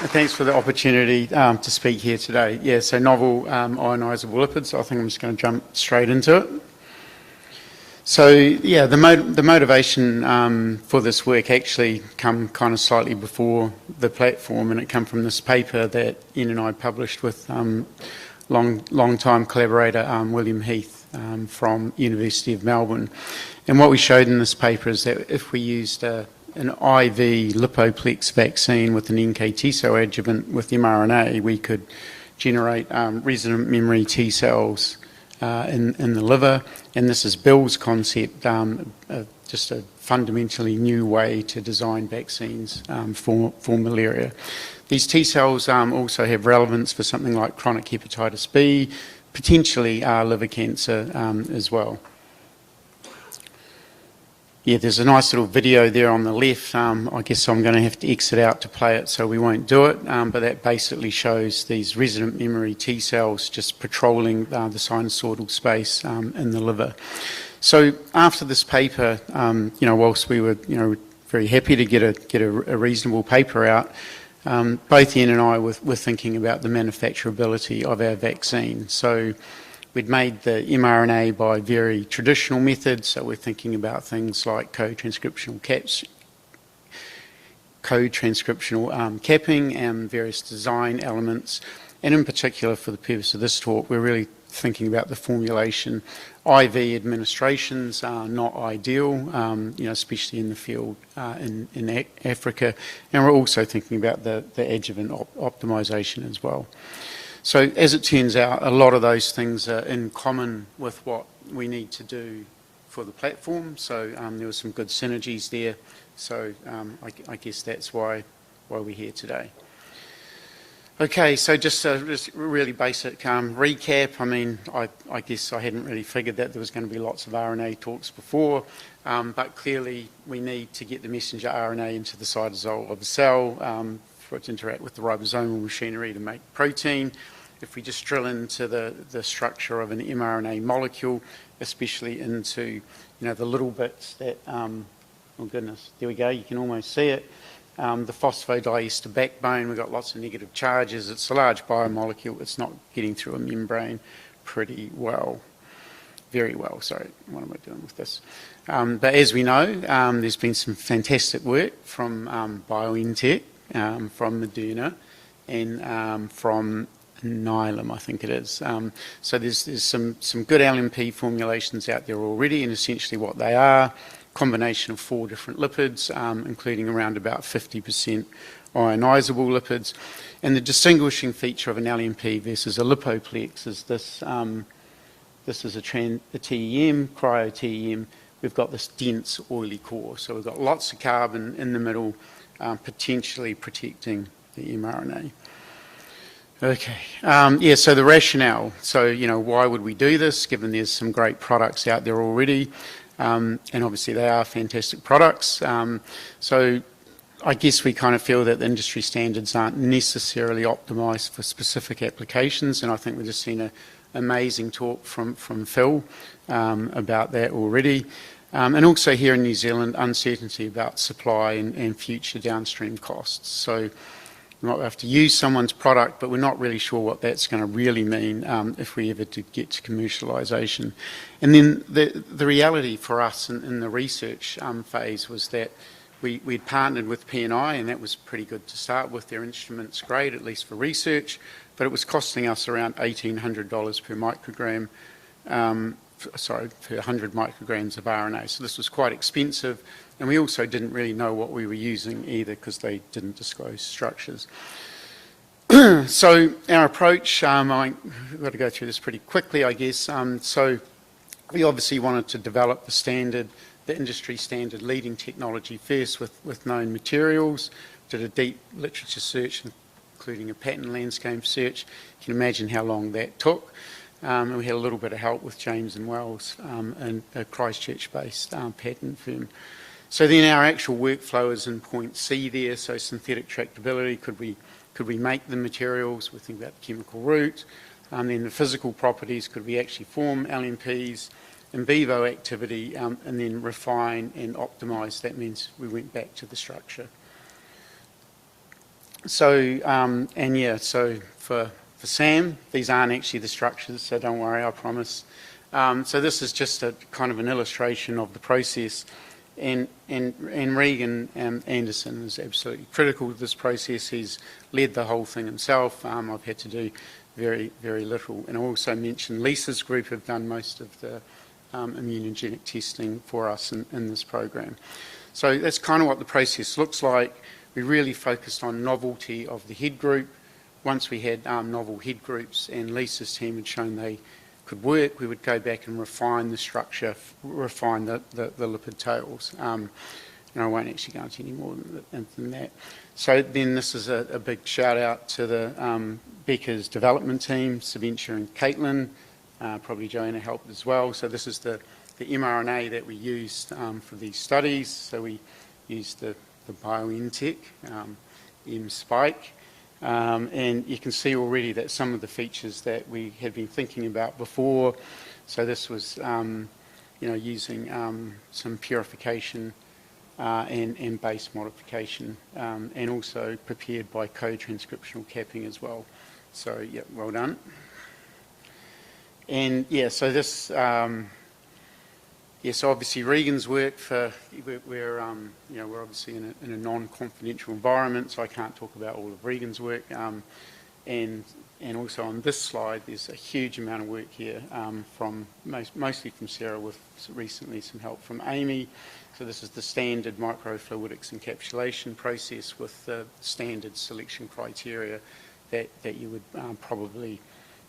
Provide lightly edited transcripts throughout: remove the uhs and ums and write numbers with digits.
Thanks for the opportunity to speak here today. Yeah, so novel ionisable lipids. I think I'm just going to jump straight into it. So yeah, the motivation for this work actually come kind of slightly before the platform, and it come from this paper that Ian and I published with long-time collaborator William Heath from University of Melbourne. And what we showed in this paper is that if we used an IV lipoplex vaccine with an NK T cell adjuvant with mRNA, we could generate resident memory T cells in the liver. And this is Bill's concept, just a fundamentally new way to design vaccines for malaria. These T cells also have relevance for something like chronic hepatitis B, potentially liver cancer as well. Yeah, there's a nice little video there on the left. I guess I'm going to have to exit out to play it, so we won't do it. But that basically shows these resident memory T cells just patrolling the sinusoidal space in the liver. So after this paper, whilst we were very happy to get a reasonable paper out, both Ian and I were thinking about the manufacturability of our vaccine. So we'd made the mRNA by very traditional methods, so we're thinking about things like co-transcriptional capping and various design elements. And in particular, for the purpose of this talk, we're really thinking about the formulation. IV administrations are not ideal, especially in the field in Africa. And we're also thinking about the adjuvant optimization as well. So as it turns out, a lot of those things are in common with what we need to do for the platform. So there were some good synergies there. So I guess that's why we're here today. Okay, so just a really basic recap. I mean, I guess I hadn't really figured that there was going to be lots of RNA talks before, but clearly we need to get the messenger RNA into the cytosol of a cell for it to interact with the ribosomal machinery to make protein. If we just drill into the structure of an mRNA molecule, especially into the little bits that, oh goodness, there we go, you can almost see it. The phosphodiester backbone, we've got lots of negative charges. It's a large biomolecule. It's not getting through a membrane pretty well. Very well, sorry. What am I doing with this? But as we know, there's been some fantastic work from BioNTech, from Moderna, and from Nylum, I think it is. So there's some good LNP formulations out there already, and essentially what they are, combination of 4 different lipids, including around about 50% ionisable lipids. And the distinguishing feature of an LNP versus a lipoplex is this. This is a TEM, cryo-TEM. We've got this dense, oily core. So we've got lots of carbon in the middle, potentially protecting the mRNA. Okay, so the rationale. So, why would we do this, given there's some great products out there already? And obviously they are fantastic products. So I guess we kind of feel that the industry standards aren't necessarily optimised for specific applications, and I think we've just seen an amazing talk from Phil about that already. And also here in New Zealand, uncertainty about supply and future downstream costs. So we might have to use someone's product, but we're not really sure what that's going to really mean if we ever did get to commercialisation. And then the reality for us in the research phase was that we'd partnered with P&I, and that was pretty good to start with. Their instrument's great, at least for research, but it was costing us around $1,800 per microgram, per 100 micrograms of RNA. So this was quite expensive. And we also didn't really know what we were using either, because they didn't disclose structures. So our approach, I've got to go through this pretty quickly, I guess. So we obviously wanted to develop the industry standard leading technology first with known materials. Did a deep literature search, including a patent landscape search. You can imagine how long that took. And we had a little bit of help with James and Wells, and a Christchurch-based patent firm. So then our actual workflow is in point C there, so synthetic tractability. Could we make the materials? We think about the chemical route. Then the physical properties, could we actually form LNPs? In vivo activity, and then refine and optimise. That means we went back to the structure. So, and yeah, so for SAM, these aren't actually the structures, so don't worry, I promise. So this is just a kind of an illustration of the process, and Regan Anderson is absolutely critical to this process. He's led the whole thing himself. I've had to do very, very little. And I also mentioned Lisa's group have done most of the immunogenic testing for us in this program. So that's kind of what the process looks like. We really focused on novelty of the head group. Once we had novel head groups and Lisa's team had shown they could work, we would go back and refine the structure, refine the lipid tails. And I won't actually go into any more than that. So then this is a big shout out to the Becker's development team, Sabentia and Caitlin, probably Joanna helped as well. So this is the mRNA that we used for these studies. So we used the BioNTech M-spike. And you can see already that some of the features that we had been thinking about before. So this was, using some purification and base modification, and also prepared by co-transcriptional capping as well. So yeah, well done. And yeah, so this, so obviously Regan's work we're obviously in a non-confidential environment, so I can't talk about all of Regan's work. And also on this slide, there's a huge amount of work here from mostly from Sarah, with recently some help from Amy. So this is the standard microfluidics encapsulation process with the standard selection criteria that you would probably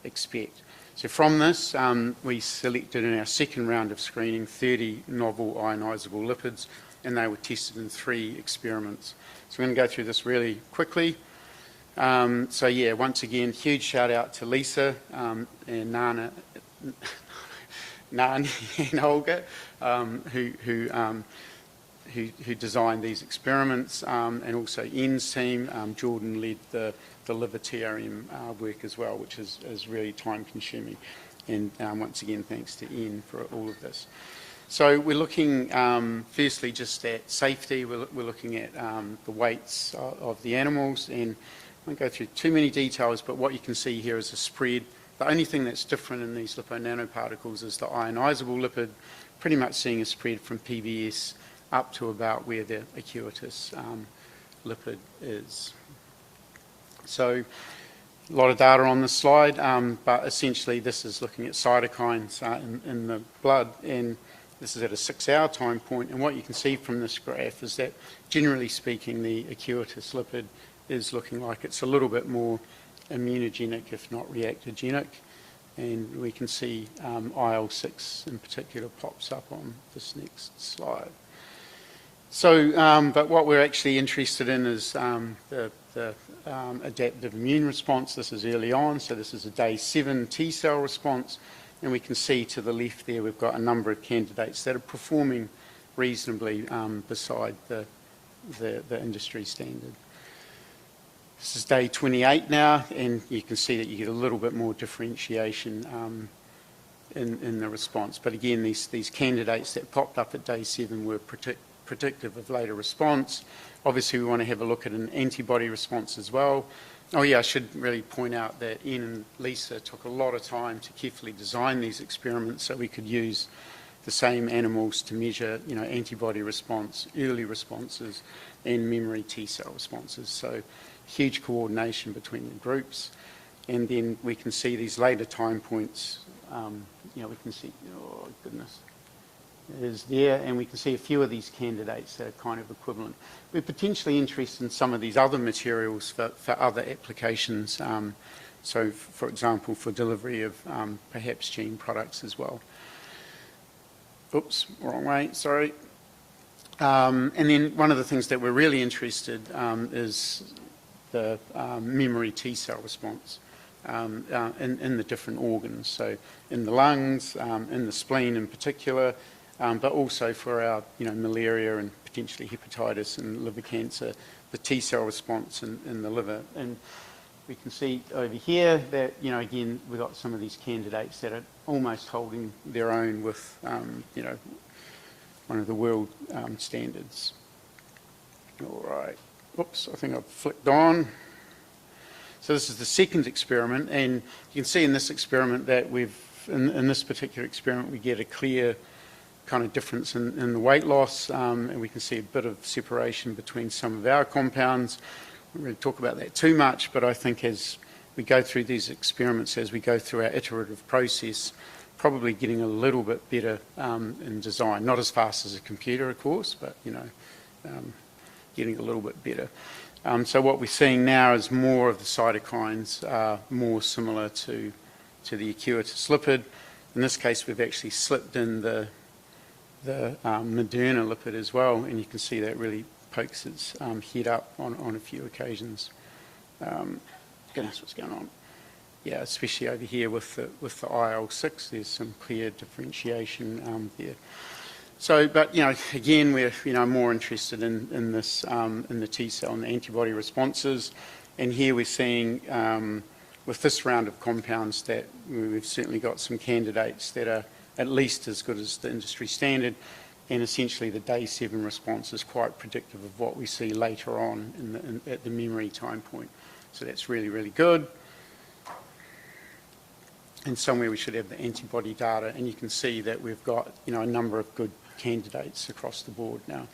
expect. So from this, we selected in our second round of screening 30 novel ionisable lipids, and they were tested in 3 experiments. So we're going to go through this really quickly. So yeah, once again, huge shout out to Lisa and Nan and Olga, who designed these experiments, and also Ian's team. Jordan led the liver TRM work as well, which is really time consuming. And once again, thanks to Ian for all of this. So we're looking firstly just at safety. We're looking at the weights of the animals, and I won't go through too many details, but what you can see here is a spread. The only thing that's different in these liponanoparticles is the ionisable lipid, pretty much seeing a spread from PBS up to about where the acuitas lipid is. So a lot of data on this slide, but essentially this is looking at cytokines in the blood, and this is at a 6-hour time point. And what you can see from this graph is that, generally speaking, the acuitas lipid is looking like it's a little bit more immunogenic, if not reactogenic. And we can see IL-6 in particular pops up on this next slide. So, but what we're actually interested in is the adaptive immune response. This is early on, so this is a day 7 T-cell response, and we can see to the left there we've got a number of candidates that are performing reasonably beside the industry standard. This is day 28 now, and you can see that you get a little bit more differentiation in the response. But again, these candidates that popped up at day 7 were predictive of later response. Obviously, we want to have a look at an antibody response as well. Oh yeah, I should really point out that Ian and Lisa took a lot of time to carefully design these experiments so we could use the same animals to measure, antibody response, early responses, and memory T-cell responses. So huge coordination between the groups. And then we can see these later time points, we can see, oh goodness, it is there, and we can see a few of these candidates that are kind of equivalent. We're potentially interested in some of these other materials for other applications. So, for example, for delivery of perhaps gene products as well. Oops, wrong way, sorry. And then one of the things that we're really interested is the memory T-cell response in the different organs. So in the lungs, in the spleen in particular, but also for our malaria and potentially hepatitis and liver cancer, the T-cell response in the liver. And we can see over here that, again, we've got some of these candidates that are almost holding their own with, one of the world standards. All right. Whoops, I think I've flicked on. So this is the second experiment, and you can see in this experiment that in this particular experiment, we get a clear kind of difference in the weight loss, and we can see a bit of separation between some of our compounds. We don't really talk about that too much, but I think as we go through these experiments, as we go through our iterative process, probably getting a little bit better in design. Not as fast as a computer, of course, but getting a little bit better. So what we're seeing now is more of the cytokines are more similar to the acuitous lipid. In this case, we've actually slipped in the Moderna lipid as well, and you can see that really pokes its head up on a few occasions. Goodness, what's going on? Yeah, especially over here with the IL-6, there's some clear differentiation there. So, but again, we're more interested in this in the T cell and the antibody responses, and here we're seeing with this round of compounds that we've certainly got some candidates that are at least as good as the industry standard, and essentially the day 7 response is quite predictive of what we see later on at the memory time point. So that's really, really good. And somewhere we should have the antibody data, and you can see that we've got a number of good candidates across the board now.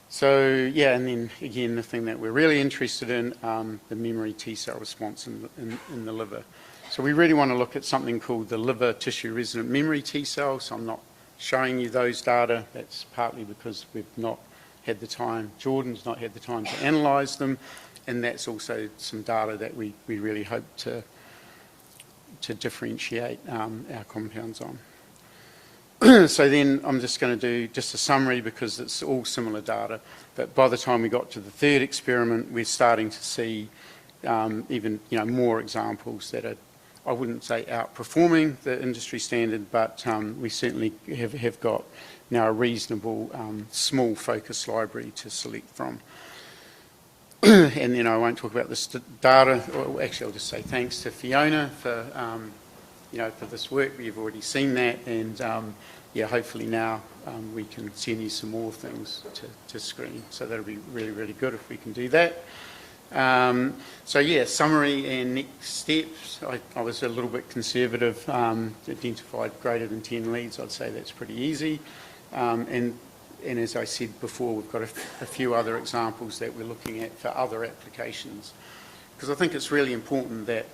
So yeah, and then again, the thing that we're really interested in, the memory T cell response in the liver. So we really want to look at something called the liver tissue resident memory T cell. So I'm not showing you those data. That's partly because we've not had the time, Jordan's not had the time to analyse them, and that's also some data that we really hope to differentiate our compounds on. So then I'm just going to do just a summary because it's all similar data, but by the time we got to the third experiment, we're starting to see even more examples that are, I wouldn't say outperforming the industry standard, but we certainly have got now a reasonable small focus library to select from. And then I won't talk about this data, or actually I'll just say thanks to Fiona for for this work. We've already seen that, and yeah, hopefully now we can send you some more things to screen. So that'll be really, really good if we can do that. So yeah, summary and next steps. I was a little bit conservative, identified greater than 10 leads. I'd say that's pretty easy. And as I said before, we've got a few other examples that we're looking at for other applications. Because I think it's really important that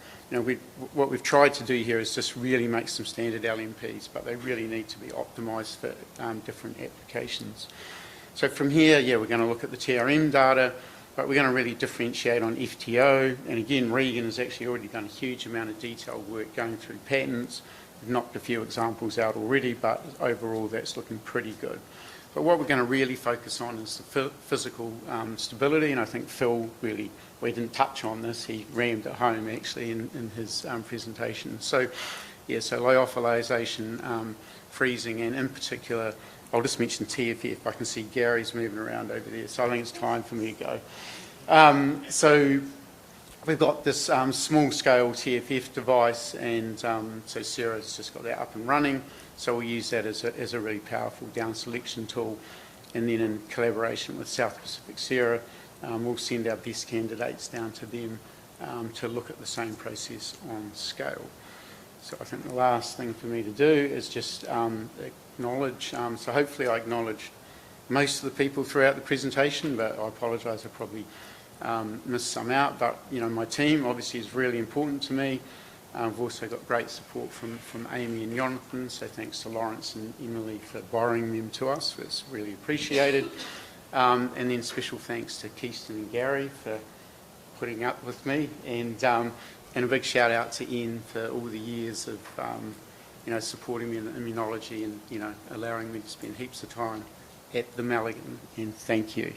what we've tried to do here is just really make some standard LNPs, but they really need to be optimised for different applications. So from here, yeah, we're going to look at the TRM data, but we're going to really differentiate on FTO. And again, Regan has actually already done a huge amount of detailed work going through patents. We've knocked a few examples out already, but overall that's looking pretty good. But what we're going to really focus on is the physical stability, and I think Phil really, we didn't touch on this, he rammed it home actually in his presentation. So yeah, so lyophilization, freezing, and in particular, I'll just mention TFF. I can see Gary's moving around over there, so I think it's time for me to go. So we've got this small-scale TFF device, and so Sarah's just got that up and running. So we'll use that as a really powerful down selection tool, and then in collaboration with South Pacific Sierra, we'll send our best candidates down to them to look at the same process on scale. So I think the last thing for me to do is just acknowledge, so hopefully I acknowledged most of the people throughout the presentation, but I apologise, I probably missed some out, but my team obviously is really important to me. We've also got great support from Amy and Jonathan, so thanks to Lawrence and Emily for borrowing them to us. It's really appreciated. And then special thanks to Keaston and Gary for putting up with me, and a big shout out to Ian for all the years of supporting me in immunology and allowing me to spend heaps of time at the Mulligan, and thank you.